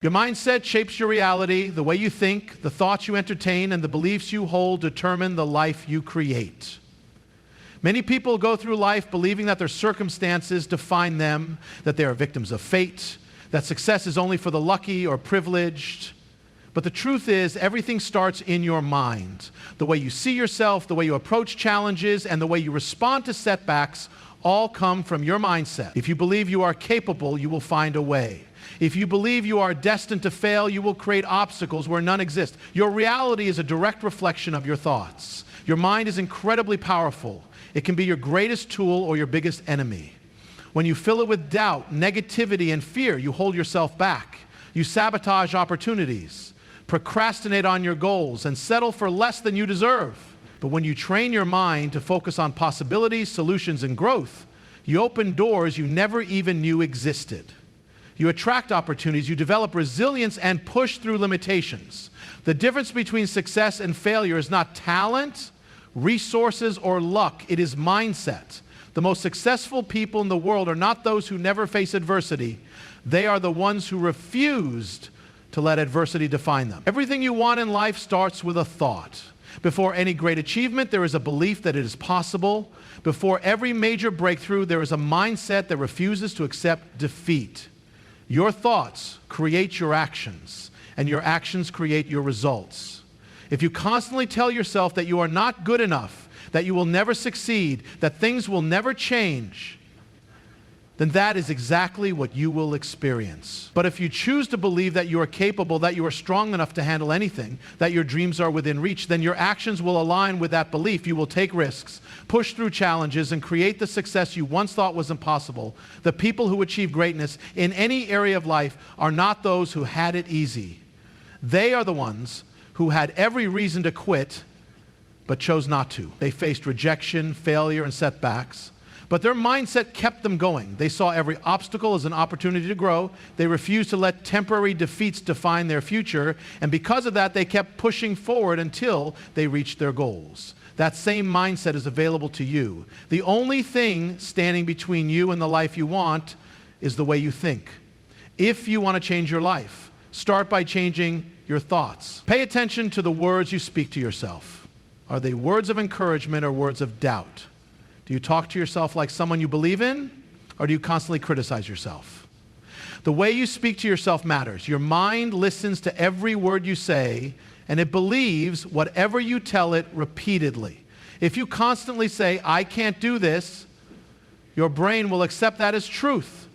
Your mindset shapes your reality. The way you think, the thoughts you entertain, and the beliefs you hold determine the life you create. Many people go through life believing that their circumstances define them, that they are victims of fate, that success is only for the lucky or privileged. But the truth is, everything starts in your mind. The way you see yourself, the way you approach challenges, and the way you respond to setbacks all come from your mindset. If you believe you are capable, you will find a way. If you believe you are destined to fail, you will create obstacles where none exist. Your reality is a direct reflection of your thoughts. Your mind is incredibly powerful. It can be your greatest tool or your biggest enemy. When you fill it with doubt, negativity, and fear, you hold yourself back. You sabotage opportunities, procrastinate on your goals, and settle for less than you deserve. But when you train your mind to focus on possibilities, solutions, and growth, you open doors you never even knew existed. You attract opportunities, you develop resilience, and push through limitations. The difference between success and failure is not talent, resources, or luck. It is mindset. The most successful people in the world are not those who never face adversity. They are the ones who refused to let adversity define them. Everything you want in life starts with a thought. Before any great achievement, there is a belief that it is possible. Before every major breakthrough, there is a mindset that refuses to accept defeat. Your thoughts create your actions, and your actions create your results. If you constantly tell yourself that you are not good enough, that you will never succeed, that things will never change, then that is exactly what you will experience. But if you choose to believe that you are capable, that you are strong enough to handle anything, that your dreams are within reach, then your actions will align with that belief. You will take risks, push through challenges, and create the success you once thought was impossible. The people who achieve greatness in any area of life are not those who had it easy. They are the ones who had every reason to quit, but chose not to. They faced rejection, failure, and setbacks. But their mindset kept them going. They saw every obstacle as an opportunity to grow. They refused to let temporary defeats define their future. And because of that, they kept pushing forward until they reached their goals. That same mindset is available to you. The only thing standing between you and the life you want is the way you think. If you want to change your life, start by changing your thoughts. Pay attention to the words you speak to yourself. Are they words of encouragement or words of doubt? Do you talk to yourself like someone you believe in, or do you constantly criticize yourself? The way you speak to yourself matters. Your mind listens to every word you say, and it believes whatever you tell it repeatedly. If you constantly say, "I can't do this," your brain will accept that as truth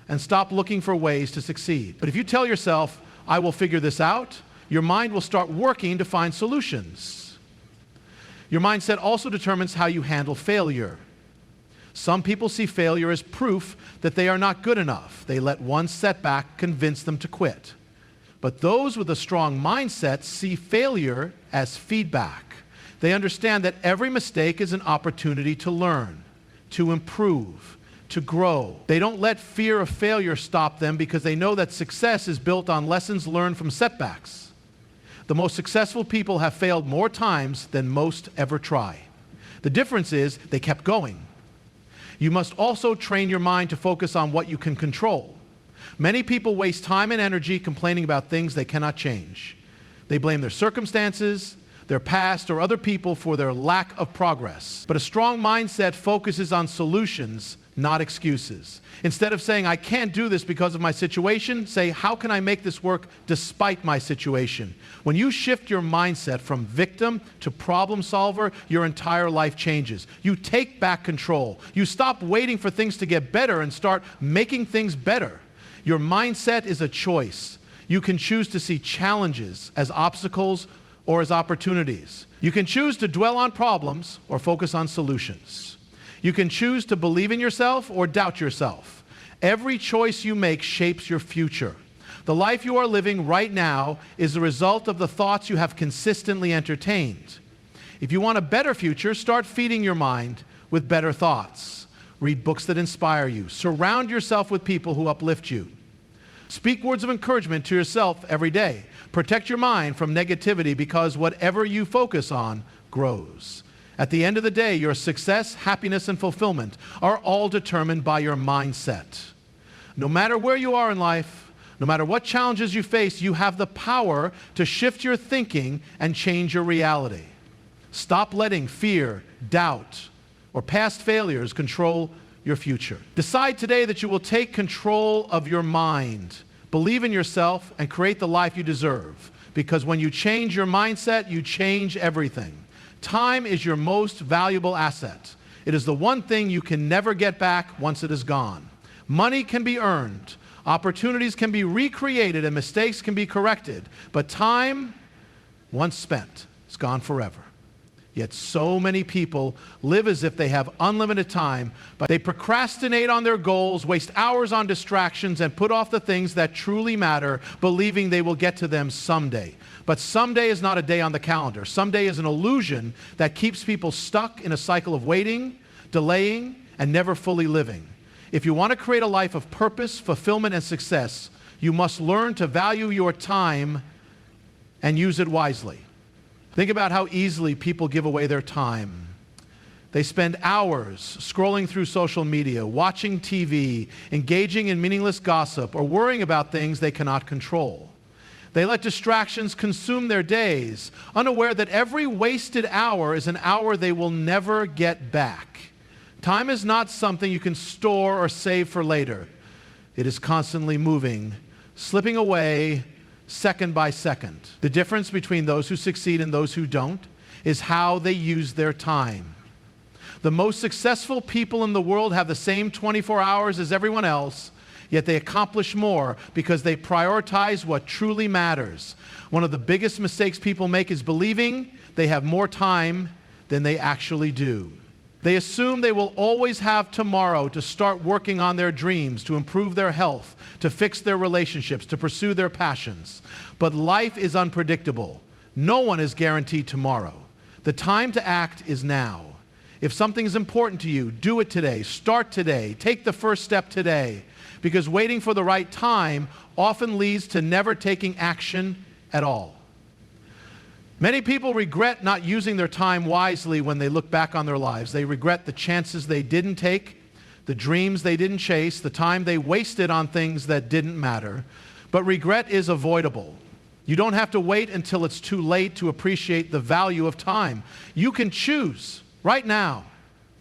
and stop looking for ways to succeed. But if you tell yourself, "I will figure this out," your mind will start working to find solutions. Your mindset also determines how you handle failure. Some people see failure as proof that they are not good enough. They let one setback convince them to quit. But those with a strong mindset see failure as feedback. They understand that every mistake is an opportunity to learn, to improve, to grow. They don't let fear of failure stop them because they know that success is built on lessons learned from setbacks. The most successful people have failed more times than most ever try. The difference is they kept going. You must also train your mind to focus on what you can control. Many people waste time and energy complaining about things they cannot change. They blame their circumstances, their past, or other people for their lack of progress. But a strong mindset focuses on solutions, not excuses. Instead of saying, "I can't do this because of my situation," say, "How can I make this work despite my situation?" When you shift your mindset from victim to problem solver, your entire life changes. You take back control. You stop waiting for things to get better and start making things better. Your mindset is a choice. You can choose to see challenges as obstacles or as opportunities. You can choose to dwell on problems or focus on solutions. You can choose to believe in yourself or doubt yourself. Every choice you make shapes your future. The life you are living right now is the result of the thoughts you have consistently entertained. If you want a better future, start feeding your mind with better thoughts. Read books that inspire you. Surround yourself with people who uplift you. Speak words of encouragement to yourself every day. Protect your mind from negativity because whatever you focus on grows. At the end of the day, your success, happiness, and fulfillment are all determined by your mindset. No matter where you are in life, No matter what challenges you face, you have the power to shift your thinking and change your reality. Stop letting fear, doubt, or past failures control your future. Decide today that you will take control of your mind, believe in yourself, and create the life you deserve. Because when you change your mindset, you change everything. Time is your most valuable asset. It is the one thing you can never get back once it is gone. Money can be earned, opportunities can be recreated, and mistakes can be corrected. But time, once spent, is gone forever. Yet so many people live as if they have unlimited time, but they procrastinate on their goals, waste hours on distractions, and put off the things that truly matter, believing they will get to them someday. But someday is not a day on the calendar. Someday is an illusion that keeps people stuck in a cycle of waiting, delaying, and never fully living. If you want to create a life of purpose, fulfillment, and success, you must learn to value your time and use it wisely. Think about how easily people give away their time. They spend hours scrolling through social media, watching TV, engaging in meaningless gossip, or worrying about things they cannot control. They let distractions consume their days, unaware that every wasted hour is an hour they will never get back. Time is not something you can store or save for later. It is constantly moving, slipping away second by second. The difference between those who succeed and those who don't is how they use their time. The most successful people in the world have the same 24 hours as everyone else, yet they accomplish more because they prioritize what truly matters. One of the biggest mistakes people make is believing they have more time than they actually do. They assume they will always have tomorrow to start working on their dreams, to improve their health, to fix their relationships, to pursue their passions. But life is unpredictable. No one is guaranteed tomorrow. The time to act is now. If something is important to you, do it today. Start today. Take the first step today. Because waiting for the right time often leads to never taking action at all. Many people regret not using their time wisely when they look back on their lives. They regret the chances they didn't take, the dreams they didn't chase, the time they wasted on things that didn't matter. But regret is avoidable. You don't have to wait until it's too late to appreciate the value of time. You can choose right now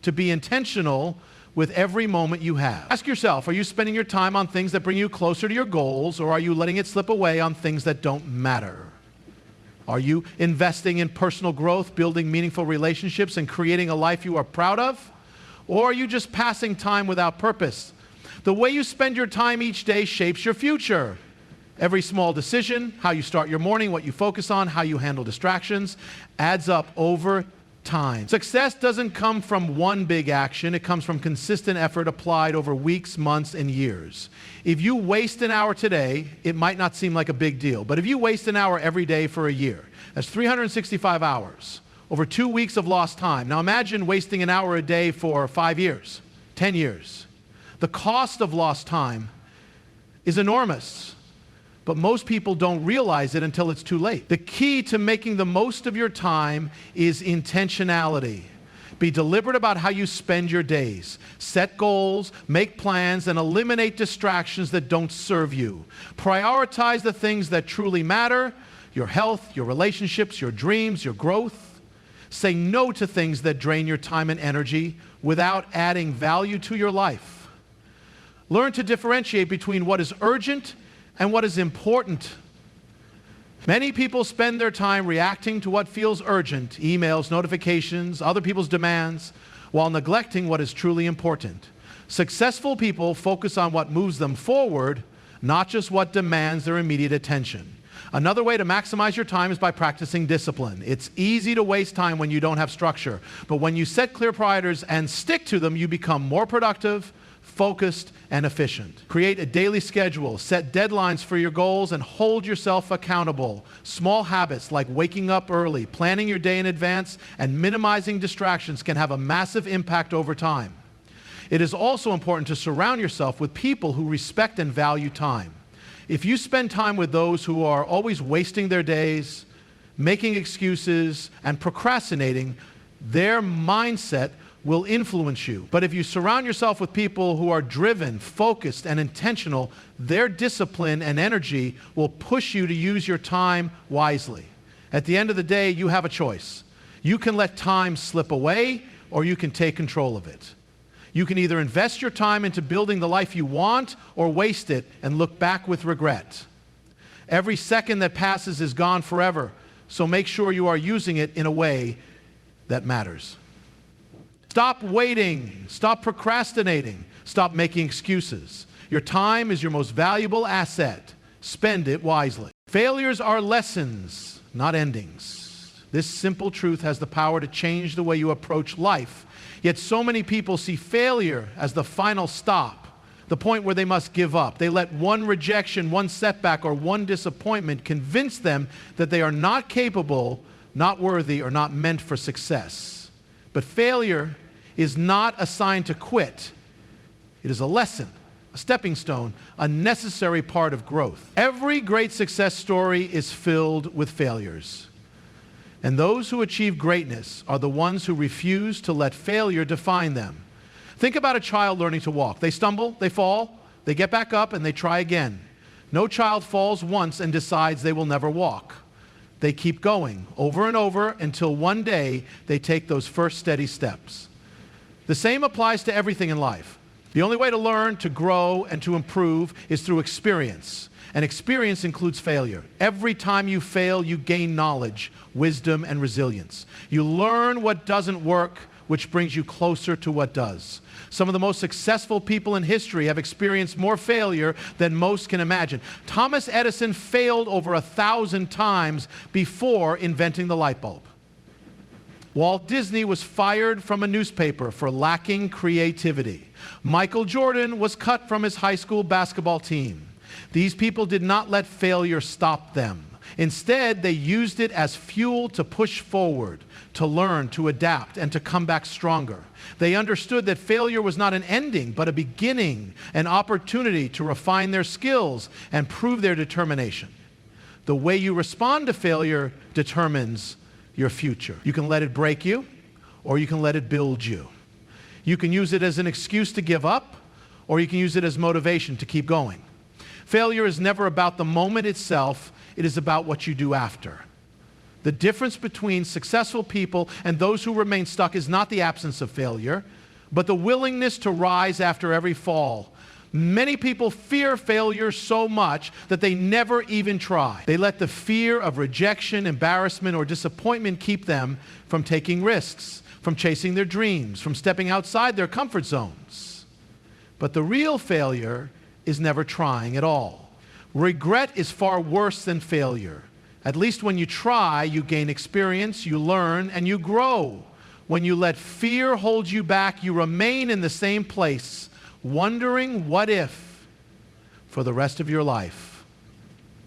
to be intentional with every moment you have. Ask yourself, are you spending your time on things that bring you closer to your goals, or are you letting it slip away on things that don't matter? Are you investing in personal growth, building meaningful relationships, and creating a life you are proud of? Or are you just passing time without purpose? The way you spend your time each day shapes your future. Every small decision, how you start your morning, what you focus on, how you handle distractions, adds up over time. Success doesn't come from one big action. It comes from consistent effort applied over weeks, months, and years. If you waste an hour today, it might not seem like a big deal. But if you waste an hour every day for a year, that's 365 hours over 2 weeks of lost time. Now imagine wasting an hour a day for 5 years, 10 years. The cost of lost time is enormous. But most people don't realize it until it's too late. The key to making the most of your time is intentionality. Be deliberate about how you spend your days. Set goals, make plans, and eliminate distractions that don't serve you. Prioritize the things that truly matter, your health, your relationships, your dreams, your growth. Say no to things that drain your time and energy without adding value to your life. Learn to differentiate between what is urgent and what is important. Many people spend their time reacting to what feels urgent, emails, notifications, other people's demands, while neglecting what is truly important. Successful people focus on what moves them forward, not just what demands their immediate attention. Another way to maximize your time is by practicing discipline. It's easy to waste time when you don't have structure, but when you set clear priorities and stick to them, you become more productive, focused, and efficient. Create a daily schedule, set deadlines for your goals, and hold yourself accountable. Small habits like waking up early, planning your day in advance, and minimizing distractions can have a massive impact over time. It is also important to surround yourself with people who respect and value time. If you spend time with those who are always wasting their days, making excuses, and procrastinating, their mindset will influence you. But if you surround yourself with people who are driven, focused, and intentional, their discipline and energy will push you to use your time wisely. At the end of the day, you have a choice. You can let time slip away, or you can take control of it. You can either invest your time into building the life you want, or waste it and look back with regret. Every second that passes is gone forever, so make sure you are using it in a way that matters. Stop waiting. Stop procrastinating. Stop making excuses. Your time is your most valuable asset. Spend it wisely. Failures are lessons, not endings. This simple truth has the power to change the way you approach life. Yet so many people see failure as the final stop, the point where they must give up. They let one rejection, one setback, or one disappointment convince them that they are not capable, not worthy, or not meant for success. But failure is not a sign to quit. It is a lesson, a stepping stone, a necessary part of growth. Every great success story is filled with failures. And those who achieve greatness are the ones who refuse to let failure define them. Think about a child learning to walk. They stumble, they fall, they get back up, and they try again. No child falls once and decides they will never walk. They keep going over and over until one day they take those first steady steps. The same applies to everything in life. The only way to learn, to grow, and to improve is through experience. And experience includes failure. Every time you fail, you gain knowledge, wisdom, and resilience. You learn what doesn't work, which brings you closer to what does. Some of the most successful people in history have experienced more failure than most can imagine. Thomas Edison failed over 1,000 times before inventing the light bulb. Walt Disney was fired from a newspaper for lacking creativity. Michael Jordan was cut from his high school basketball team. These people did not let failure stop them. Instead, they used it as fuel to push forward, to learn, to adapt, and to come back stronger. They understood that failure was not an ending, but a beginning, an opportunity to refine their skills and prove their determination. The way you respond to failure determines your future. You can let it break you, or you can let it build you. You can use it as an excuse to give up, or you can use it as motivation to keep going. Failure is never about the moment itself. It is about what you do after. The difference between successful people and those who remain stuck is not the absence of failure, but the willingness to rise after every fall. Many people fear failure so much that they never even try. They let the fear of rejection, embarrassment, or disappointment keep them from taking risks, from chasing their dreams, from stepping outside their comfort zones. But the real failure is never trying at all. Regret is far worse than failure. At least when you try, you gain experience, you learn, and you grow. When you let fear hold you back, you remain in the same place, wondering what if for the rest of your life.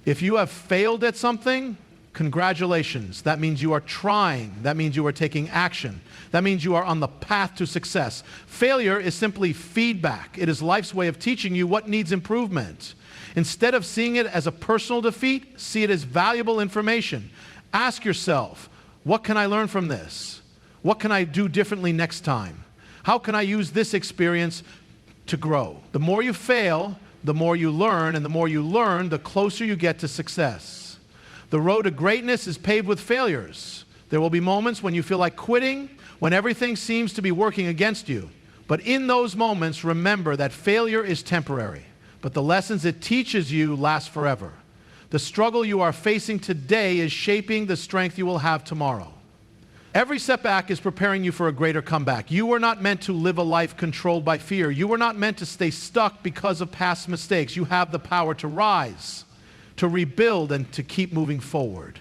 If you have failed at something, congratulations. That means you are trying. That means you are taking action. That means you are on the path to success. Failure is simply feedback. It is life's way of teaching you what needs improvement. Instead of seeing it as a personal defeat, see it as valuable information. Ask yourself, what can I learn from this? What can I do differently next time? How can I use this experience to grow? The more you fail, the more you learn, and the more you learn, the closer you get to success. The road to greatness is paved with failures. There will be moments when you feel like quitting, when everything seems to be working against you. But in those moments, remember that failure is temporary, but the lessons it teaches you last forever. The struggle you are facing today is shaping the strength you will have tomorrow. Every setback is preparing you for a greater comeback. You were not meant to live a life controlled by fear. You were not meant to stay stuck because of past mistakes. You have the power to rise, to rebuild, and to keep moving forward.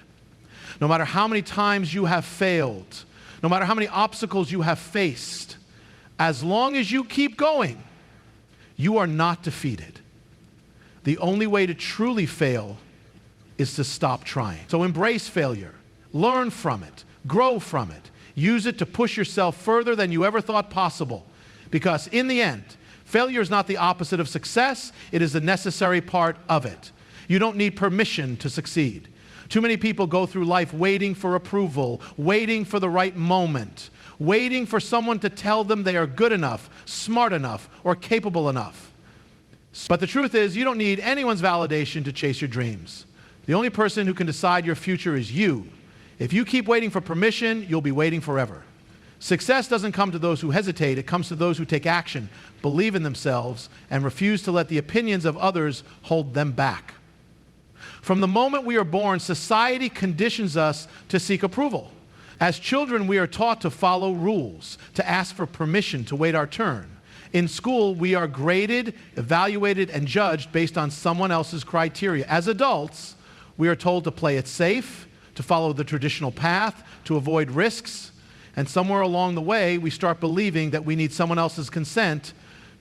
No matter how many times you have failed, no matter how many obstacles you have faced, as long as you keep going, you are not defeated. The only way to truly fail is to stop trying. So embrace failure, learn from it, grow from it. Use it to push yourself further than you ever thought possible. Because in the end, failure is not the opposite of success. It is a necessary part of it. You don't need permission to succeed. Too many people go through life waiting for approval, waiting for the right moment, waiting for someone to tell them they are good enough, smart enough, or capable enough. But the truth is, you don't need anyone's validation to chase your dreams. The only person who can decide your future is you. If you keep waiting for permission, you'll be waiting forever. Success doesn't come to those who hesitate. It comes to those who take action, believe in themselves, and refuse to let the opinions of others hold them back. From the moment we are born, society conditions us to seek approval. As children, we are taught to follow rules, to ask for permission to wait our turn. In school, we are graded, evaluated, and judged based on someone else's criteria. As adults, we are told to play it safe, to follow the traditional path, to avoid risks, and somewhere along the way, we start believing that we need someone else's consent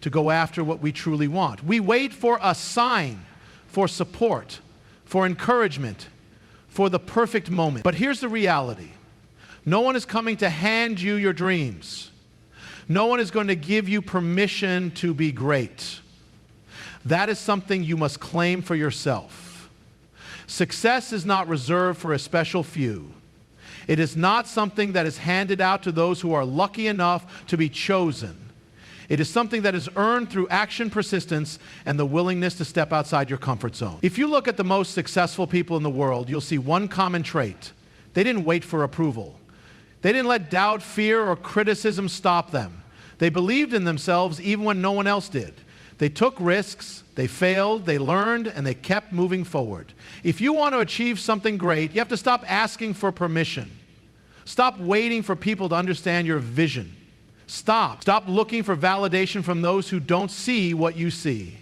to go after what we truly want. We wait for a sign, for support, for encouragement, for the perfect moment. But here's the reality. No one is coming to hand you your dreams. No one is going to give you permission to be great. That is something you must claim for yourself. Success is not reserved for a special few. It is not something that is handed out to those who are lucky enough to be chosen. It is something that is earned through action, persistence, and the willingness to step outside your comfort zone. If you look at the most successful people in the world, you'll see one common trait. They didn't wait for approval. They didn't let doubt, fear, or criticism stop them. They believed in themselves even when no one else did. They took risks, they failed, they learned, and they kept moving forward. If you want to achieve something great, you have to stop asking for permission. Stop waiting for people to understand your vision. Stop looking for validation from those who don't see what you see.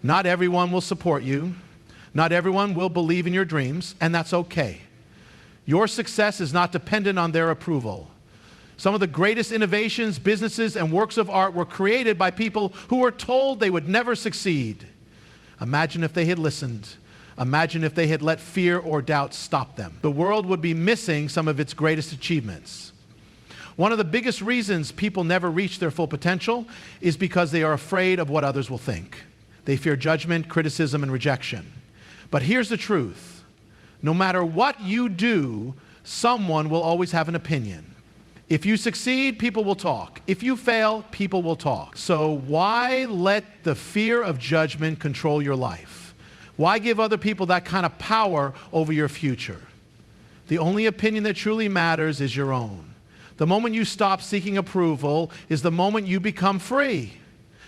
Not everyone will support you. Not everyone will believe in your dreams, and that's okay. Your success is not dependent on their approval. Some of the greatest innovations, businesses, and works of art were created by people who were told they would never succeed. Imagine if they had listened. Imagine if they had let fear or doubt stop them. The world would be missing some of its greatest achievements. One of the biggest reasons people never reach their full potential is because they are afraid of what others will think. They fear judgment, criticism, and rejection. But here's the truth. No matter what you do, someone will always have an opinion. If you succeed, people will talk. If you fail, people will talk. So why let the fear of judgment control your life? Why give other people that kind of power over your future? The only opinion that truly matters is your own. The moment you stop seeking approval is the moment you become free.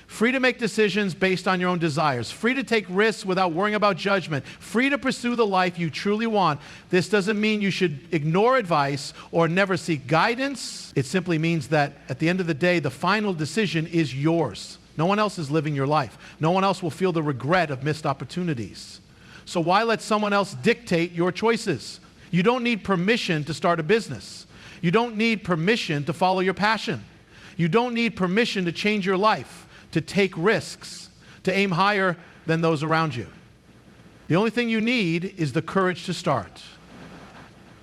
Free to make decisions based on your own desires. Free to take risks without worrying about judgment. Free to pursue the life you truly want. This doesn't mean you should ignore advice or never seek guidance. It simply means that at the end of the day, the final decision is yours. No one else is living your life. No one else will feel the regret of missed opportunities. So why let someone else dictate your choices? You don't need permission to start a business. You don't need permission to follow your passion. You don't need permission to change your life, to take risks, to aim higher than those around you. The only thing you need is the courage to start.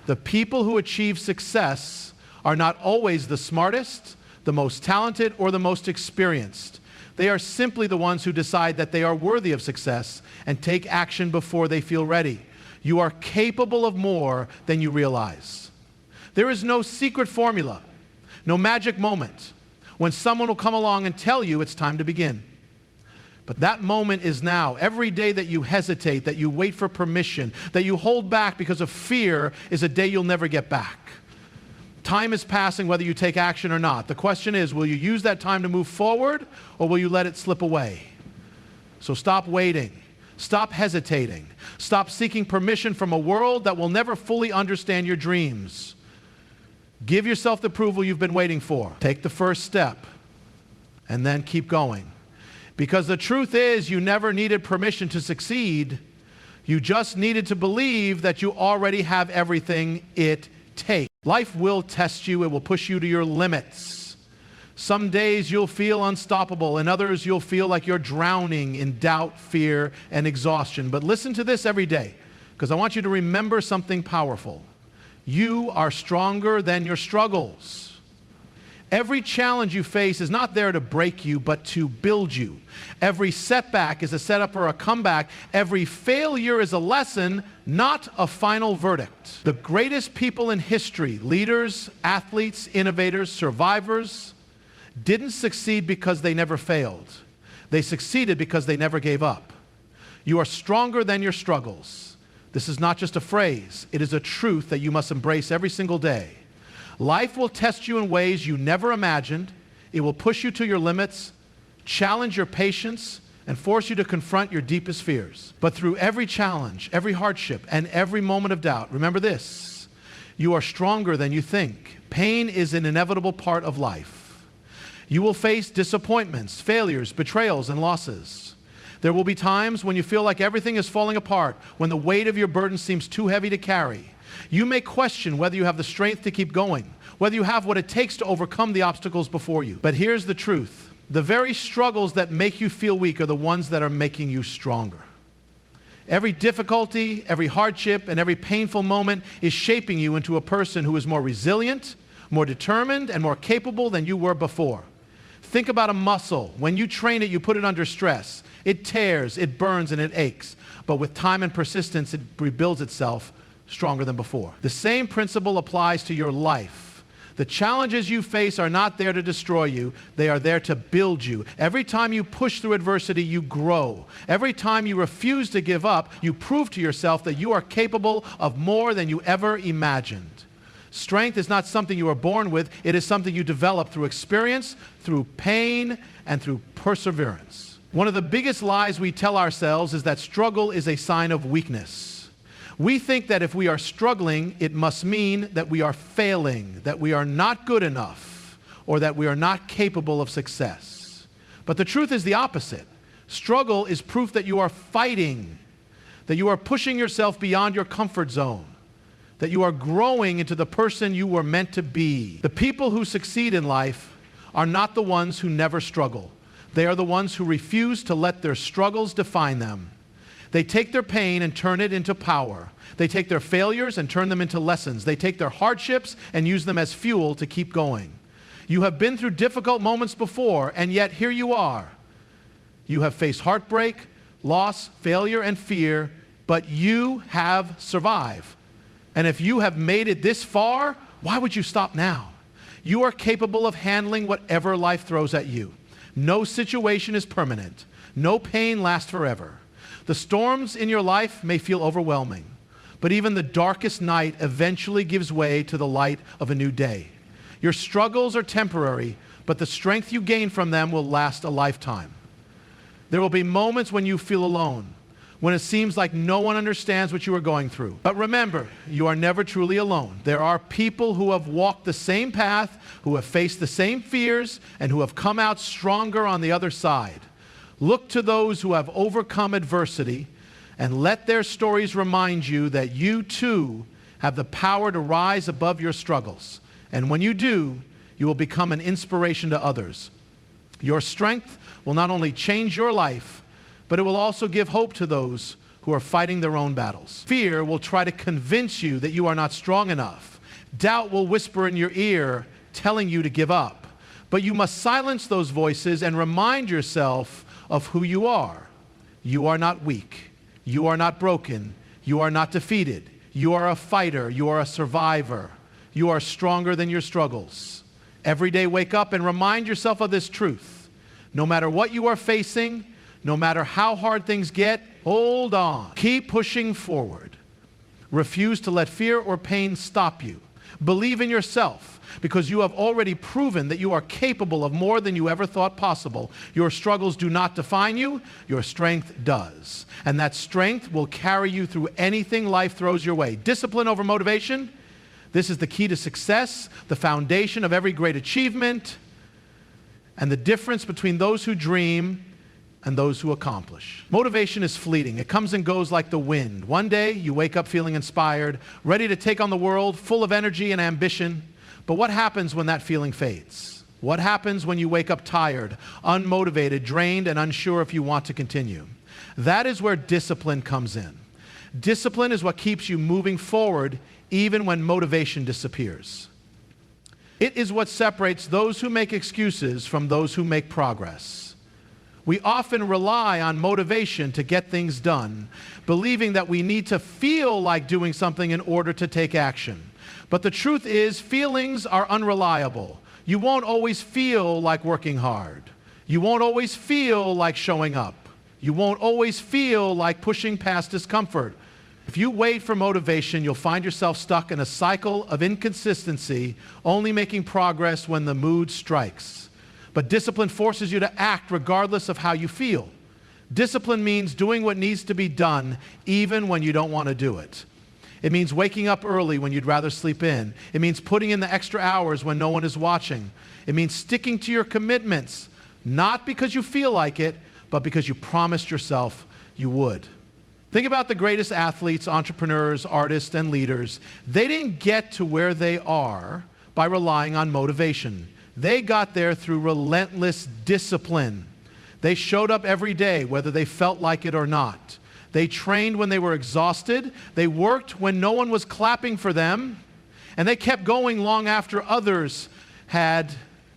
The people who achieve success are not always the smartest, the most talented, or the most experienced. They are simply the ones who decide that they are worthy of success and take action before they feel ready. You are capable of more than you realize. There is no secret formula, no magic moment when someone will come along and tell you it's time to begin. But that moment is now. Every day that you hesitate, that you wait for permission, that you hold back because of fear is a day you'll never get back. Time is passing whether you take action or not. The question is, will you use that time to move forward or will you let it slip away? So stop waiting. Stop hesitating. Stop seeking permission from a world that will never fully understand your dreams. Give yourself the approval you've been waiting for. Take the first step and then keep going. Because the truth is, you never needed permission to succeed. You just needed to believe that you already have everything it takes. Life will test you. It will push you to your limits. Some days you'll feel unstoppable, and others you'll feel like you're drowning in doubt, fear, and exhaustion. But listen to this every day, because I want you to remember something powerful. You are stronger than your struggles. Every challenge you face is not there to break you, but to build you. Every setback is a setup for a comeback. Every failure is a lesson, not a final verdict. The greatest people in history, leaders, athletes, innovators, survivors, didn't succeed because they never failed. They succeeded because they never gave up. You are stronger than your struggles. This is not just a phrase. It is a truth that you must embrace every single day. Life will test you in ways you never imagined. It will push you to your limits, challenge your patience, and force you to confront your deepest fears. But through every challenge, every hardship, and every moment of doubt, remember this: you are stronger than you think. Pain is an inevitable part of life. You will face disappointments, failures, betrayals, and losses. There will be times when you feel like everything is falling apart, when the weight of your burden seems too heavy to carry. You may question whether you have the strength to keep going, whether you have what it takes to overcome the obstacles before you. But here's the truth. The very struggles that make you feel weak are the ones that are making you stronger. Every difficulty, every hardship, and every painful moment is shaping you into a person who is more resilient, more determined, and more capable than you were before. Think about a muscle. When you train it, you put it under stress. It tears, it burns, and it aches. But with time and persistence, it rebuilds itself stronger than before. The same principle applies to your life. The challenges you face are not there to destroy you. They are there to build you. Every time you push through adversity, you grow. Every time you refuse to give up, you prove to yourself that you are capable of more than you ever imagined. Strength is not something you are born with. It is something you develop through experience, through pain, and through perseverance. One of the biggest lies we tell ourselves is that struggle is a sign of weakness. We think that if we are struggling, it must mean that we are failing, that we are not good enough, or that we are not capable of success. But the truth is the opposite. Struggle is proof that you are fighting, that you are pushing yourself beyond your comfort zone, that you are growing into the person you were meant to be. The people who succeed in life are not the ones who never struggle. They are the ones who refuse to let their struggles define them. They take their pain and turn it into power. They take their failures and turn them into lessons. They take their hardships and use them as fuel to keep going. You have been through difficult moments before, and yet here you are. You have faced heartbreak, loss, failure, and fear, but you have survived. And if you have made it this far, why would you stop now? You are capable of handling whatever life throws at you. No situation is permanent. No pain lasts forever. The storms in your life may feel overwhelming, but even the darkest night eventually gives way to the light of a new day. Your struggles are temporary, but the strength you gain from them will last a lifetime. There will be moments when you feel alone, when it seems like no one understands what you are going through. But remember, you are never truly alone. There are people who have walked the same path, who have faced the same fears, and who have come out stronger on the other side. Look to those who have overcome adversity and let their stories remind you that you too have the power to rise above your struggles. And when you do, you will become an inspiration to others. Your strength will not only change your life, but it will also give hope to those who are fighting their own battles. Fear will try to convince you that you are not strong enough. Doubt will whisper in your ear, telling you to give up. But you must silence those voices and remind yourself of who you are. You are not weak. You are not broken. You are not defeated. You are a fighter. You are a survivor. You are stronger than your struggles. Every day wake up and remind yourself of this truth. No matter what you are facing, no matter how hard things get, hold on. Keep pushing forward. Refuse to let fear or pain stop you. Believe in yourself, because you have already proven that you are capable of more than you ever thought possible. Your struggles do not define you. Your strength does. And that strength will carry you through anything life throws your way. Discipline over motivation. This is the key to success, the foundation of every great achievement, and the difference between those who dream and those who accomplish. Motivation is fleeting. It comes and goes like the wind. One day, you wake up feeling inspired, ready to take on the world, full of energy and ambition. But what happens when that feeling fades? What happens when you wake up tired, unmotivated, drained, and unsure if you want to continue? That is where discipline comes in. Discipline is what keeps you moving forward even when motivation disappears. It is what separates those who make excuses from those who make progress. We often rely on motivation to get things done, believing that we need to feel like doing something in order to take action. But the truth is, feelings are unreliable. You won't always feel like working hard. You won't always feel like showing up. You won't always feel like pushing past discomfort. If you wait for motivation, you'll find yourself stuck in a cycle of inconsistency, only making progress when the mood strikes. But discipline forces you to act regardless of how you feel. Discipline means doing what needs to be done even when you don't want to do it. It means waking up early when you'd rather sleep in. It means putting in the extra hours when no one is watching. It means sticking to your commitments, not because you feel like it, but because you promised yourself you would. Think about the greatest athletes, entrepreneurs, artists, and leaders. They didn't get to where they are by relying on motivation. They got there through relentless discipline. They showed up every day, whether they felt like it or not. They trained when they were exhausted. They worked when no one was clapping for them. And they kept going long after others had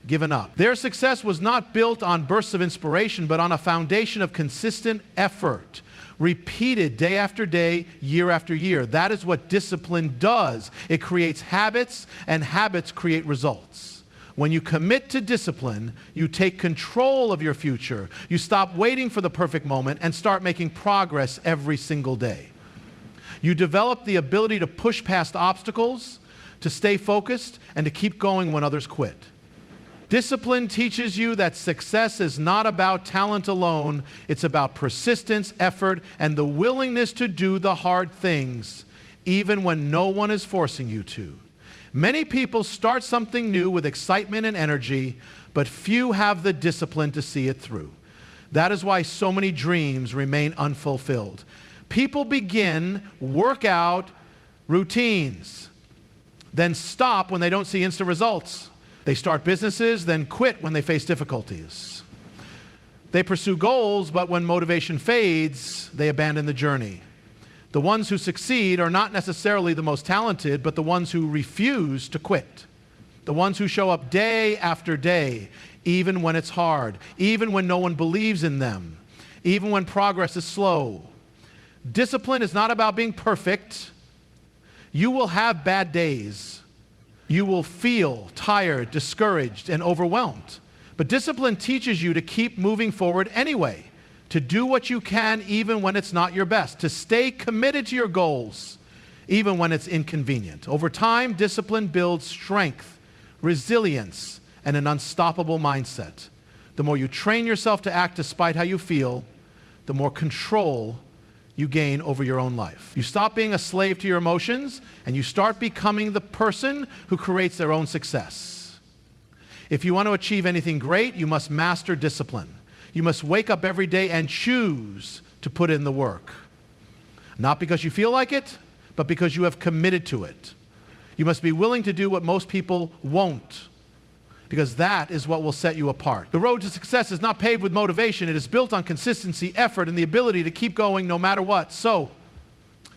given up. Their success was not built on bursts of inspiration, but on a foundation of consistent effort, repeated day after day, year after year. That is what discipline does. It creates habits, and habits create results. When you commit to discipline, you take control of your future. You stop waiting for the perfect moment and start making progress every single day. You develop the ability to push past obstacles, to stay focused, and to keep going when others quit. Discipline teaches you that success is not about talent alone. It's about persistence, effort, and the willingness to do the hard things, even when no one is forcing you to. Many people start something new with excitement and energy, but few have the discipline to see it through. That is why so many dreams remain unfulfilled. People begin workout routines, then stop when they don't see instant results. They start businesses, then quit when they face difficulties. They pursue goals, but when motivation fades, they abandon the journey. The ones who succeed are not necessarily the most talented, but the ones who refuse to quit. The ones who show up day after day, even when it's hard, even when no one believes in them, even when progress is slow. Discipline is not about being perfect. You will have bad days. You will feel tired, discouraged, and overwhelmed. But discipline teaches you to keep moving forward anyway, to do what you can even when it's not your best, to stay committed to your goals even when it's inconvenient. Over time, discipline builds strength, resilience, and an unstoppable mindset. The more you train yourself to act despite how you feel, the more control you gain over your own life. You stop being a slave to your emotions, and you start becoming the person who creates their own success. If you want to achieve anything great, you must master discipline. You must wake up every day and choose to put in the work. Not because you feel like it, but because you have committed to it. You must be willing to do what most people won't, because that is what will set you apart. The road to success is not paved with motivation. It is built on consistency, effort, and the ability to keep going no matter what. So,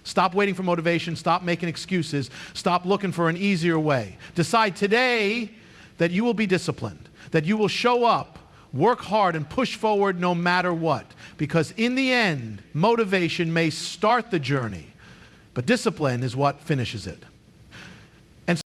stop waiting for motivation. Stop making excuses. Stop looking for an easier way. Decide today that you will be disciplined, that you will show up, work hard, and push forward no matter what. Because in the end, motivation may start the journey, but discipline is what finishes it.